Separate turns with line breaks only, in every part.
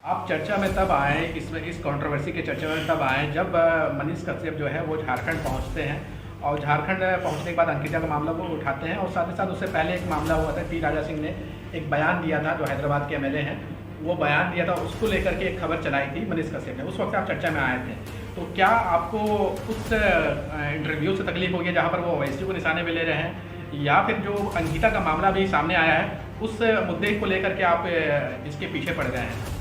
आप चर्चा में तब आए, इसमें इस कंट्रोवर्सी के चर्चा में तब आए जब मनीष कश्यप जो है वो झारखंड पहुंचते हैं और झारखंड पहुंचने के बाद अंकिता का मामला वो उठाते हैं और साथ ही साथ उससे पहले एक मामला हुआ था। टी राजा सिंह ने एक बयान दिया था, जो हैदराबाद के एमएलए हैं, वो बयान दिया था, उसको लेकर के एक खबर चलाई थी मनीष कश्यप ने। उस वक्त आप चर्चा में आए थे, तो क्या आपको उस इंटरव्यू से तकलीफ होगी जहाँ पर वो ओवैसी को निशाने में ले रहे हैं, या फिर जो अंकिता का मामला भी सामने आया है उस मुद्दे को लेकर के आप इसके पीछे पड़ गए हैं?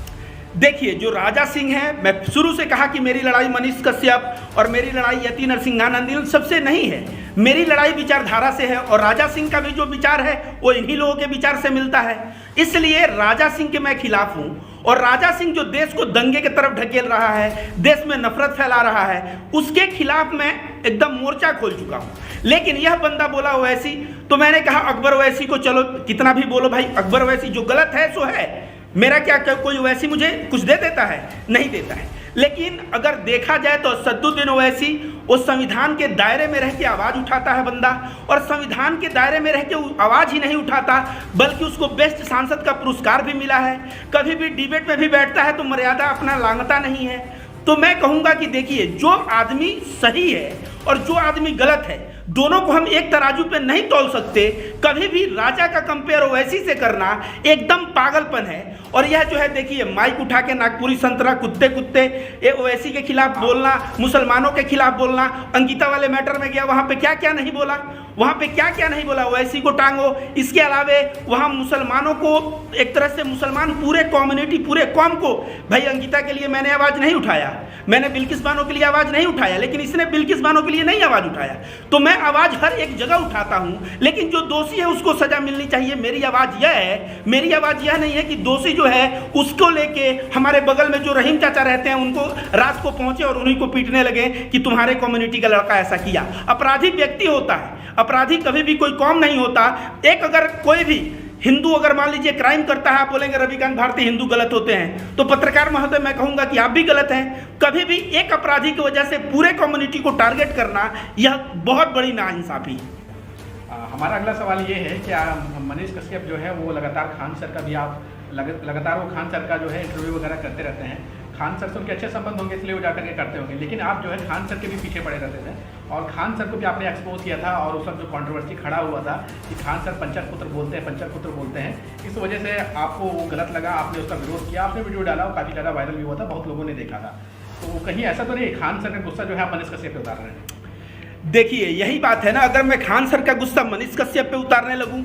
देखिए, जो राजा सिंह है, मैं शुरू से कहा कि मेरी लड़ाई मनीष कश्यप और मेरी लड़ाई यति नरसिंहानंद सबसे नहीं है। मेरी लड़ाई विचारधारा से है और राजा सिंह का भी जो विचार है वो इन्हीं लोगों के विचार से मिलता है। इसलिए राजा सिंह के मैं खिलाफ हूं। और राजा सिंह जो देश को दंगे की तरफ ढकेल रहा है, देश में नफरत फैला रहा है, उसके खिलाफ मैं एकदम मोर्चा खोल चुका हूं। लेकिन यह बंदा बोला ओवैसी, तो मैंने कहा अकबर ओवैसी को चलो कितना भी बोलो भाई, अकबर ओवैसी जो गलत है सो है, मेरा क्या कोई ओवैसी मुझे कुछ दे देता है? नहीं देता है। लेकिन अगर देखा जाए तो सद्दुद्दीन ओवैसी उस संविधान के दायरे में रह के आवाज़ उठाता है बंदा, और संविधान के दायरे में रह के आवाज़ ही नहीं उठाता बल्कि उसको बेस्ट सांसद का पुरस्कार भी मिला है। कभी भी डिबेट में भी बैठता है तो मर्यादा अपना लांघता नहीं है। तो मैं कहूँगा कि देखिए, जो आदमी सही है और जो आदमी गलत है, दोनों को हम एक तराजू पे नहीं तौल सकते। कभी भी राजा का कंपेयर ओवैसी से करना एकदम पागलपन है। और यह जो है देखिए, माइक उठा के नागपुरी संतरा कुत्ते कुत्ते ये ओवैसी के खिलाफ बोलना, मुसलमानों के खिलाफ बोलना, अंकिता वाले मैटर में गया, वहाँ पे क्या क्या नहीं बोला, वहाँ पे क्या क्या नहीं बोला, ओवैसी को टांगो। इसके अलावे वहाँ मुसलमानों को एक तरह से, मुसलमान पूरे कम्युनिटी, पूरे कौम को, भाई अंकिता के लिए मैंने आवाज़ नहीं उठाया, मैंने बिल्किस बानो के लिए आवाज़ नहीं उठाया, लेकिन इसने बिल्किस बानो के लिए नहीं आवाज़ उठाया। तो मैं आवाज़ हर एक जगह उठाता हूँ, लेकिन जो दोषी है उसको सज़ा मिलनी चाहिए। मेरी आवाज़ यह है, मेरी आवाज़ यह नहीं है कि दोषी जो है उसको लेके हमारे बगल में जो रहीम चाचा रहते हैं उनको रात को पहुँचे और उन्हीं को पीटने लगे कि तुम्हारे कम्युनिटी का लड़का ऐसा किया। अपराधी व्यक्ति होता है, अपराधी कभी भी कोई कौम नहीं होता। एक अगर कोई भी हिंदू अगर मान लीजिए क्राइम करता है, आप बोलेंगे रविकांत भारती हिंदू गलत होते हैं, तो पत्रकार महोदय मैं कहूंगा कि आप भी गलत हैं। कभी भी एक अपराधी की वजह से पूरे कम्युनिटी को टारगेट करना, यह बहुत बड़ी नाइंसाफी है।
हमारा अगला सवाल ये है कि मनीष कश्यप जो है वो लगातार खान सर का भी आप लगातार वो खान सर का जो है इंटरव्यू वगैरह करते रहते हैं। खान सर से उनके अच्छे संबंध होंगे इसलिए वो जाकर के करते होंगे, लेकिन आप जो है खान सर के भी पीछे पड़े रहते थे और खान सर को भी आपने एक्सपोज किया था। और उस वक्त जो कंट्रोवर्सी खड़ा हुआ था कि खान सर पंचर पुत्र बोलते हैं, पंचर पुत्र बोलते हैं, इस वजह से आपको वो गलत लगा, आपने उसका विरोध किया, आपने वीडियो डाला, वो काफ़ी ज़्यादा वायरल भी हुआ था, बहुत लोगों ने देखा था। तो कहीं ऐसा तो नहीं खान सर का गुस्सा जो है आप मनीष कश्यप पे उतार रहे हैं?
देखिए, यही बात है ना, अगर मैं खान सर का गुस्सा मनीष कश्यप पे उतारने लगूं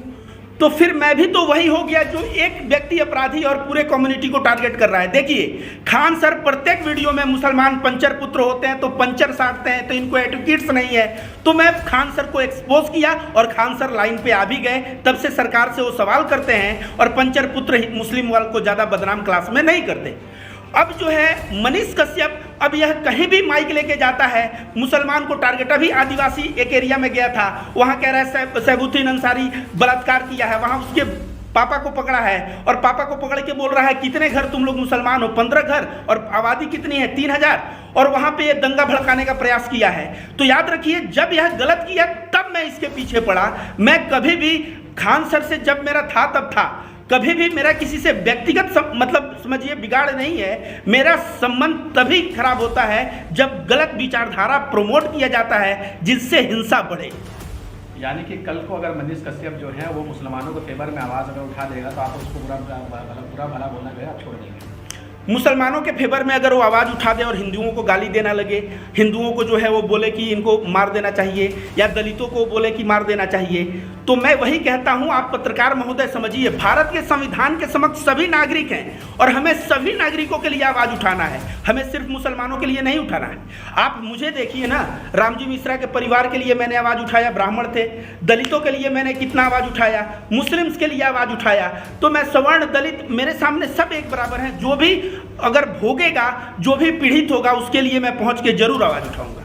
तो फिर मैं भी तो वही हो गया जो एक व्यक्ति अपराधी और पूरे कम्युनिटी को टारगेट कर रहा है। देखिए, खान सर प्रत्येक वीडियो में मुसलमान पंचर पुत्र होते हैं तो पंचर साटते हैं, तो इनको एडवोकेट्स नहीं है। तो मैं खान सर को एक्सपोज किया और खान सर लाइन पे आ भी गए। तब से सरकार से वो सवाल करते हैं और पंचर पुत्र मुस्लिम वर्ग को ज़्यादा बदनाम क्लास में नहीं करते। अब जो है मनीष कश्यप, अब यह कहीं भी माइक लेके जाता है, मुसलमान को टारगेट। अभी आदिवासी एक एरिया में गया था, वहाँ कह रहा है सैफुद्दीन अंसारी बलात्कार किया है, वहाँ उसके पापा को पकड़ा है और पापा को पकड़ के बोल रहा है कितने घर तुम लोग मुसलमान हो? 15 घर, और आबादी कितनी है? 3000। और वहाँ पे ये दंगा भड़काने का प्रयास किया है। तो याद रखिए, जब यह गलत किया तब मैं इसके पीछे पड़ा। मैं कभी भी खान सर से जब मेरा था तब था, कभी भी मेरा किसी से व्यक्तिगत मतलब समझिए बिगाड़ नहीं है। मेरा संबंध तभी खराब होता है जब गलत विचारधारा प्रमोट किया जाता है जिससे हिंसा बढ़े।
यानी कि कल को अगर मनीष कश्यप जो है वो मुसलमानों के फेवर में आवाज़ अगर उठा देगा तो आप उसको बुरा भला बोलना जो है आप छोड़ देंगे?
मुसलमानों के फेवर में अगर वो आवाज़ उठा दे और हिंदुओं को गाली देना लगे, हिंदुओं को जो है वो बोले कि इनको मार देना चाहिए, या दलितों को बोले कि मार देना चाहिए, तो मैं वही कहता हूँ, आप पत्रकार महोदय समझिए, भारत के संविधान के समक्ष सभी नागरिक हैं और हमें सभी नागरिकों के लिए आवाज़ उठाना है, हमें सिर्फ मुसलमानों के लिए नहीं उठाना है। आप मुझे देखिए ना, रामजी मिश्रा के परिवार के लिए मैंने आवाज़ उठाया, ब्राह्मण थे। दलितों के लिए मैंने कितना आवाज़ उठाया, मुस्लिम्स के लिए आवाज़ उठाया। तो मैं सवर्ण दलित, मेरे सामने सब एक बराबर हैं। जो भी अगर भोगेगा, जो भी पीड़ित होगा, उसके लिए मैं पहुंच के जरूर आवाज़ उठाऊंगा।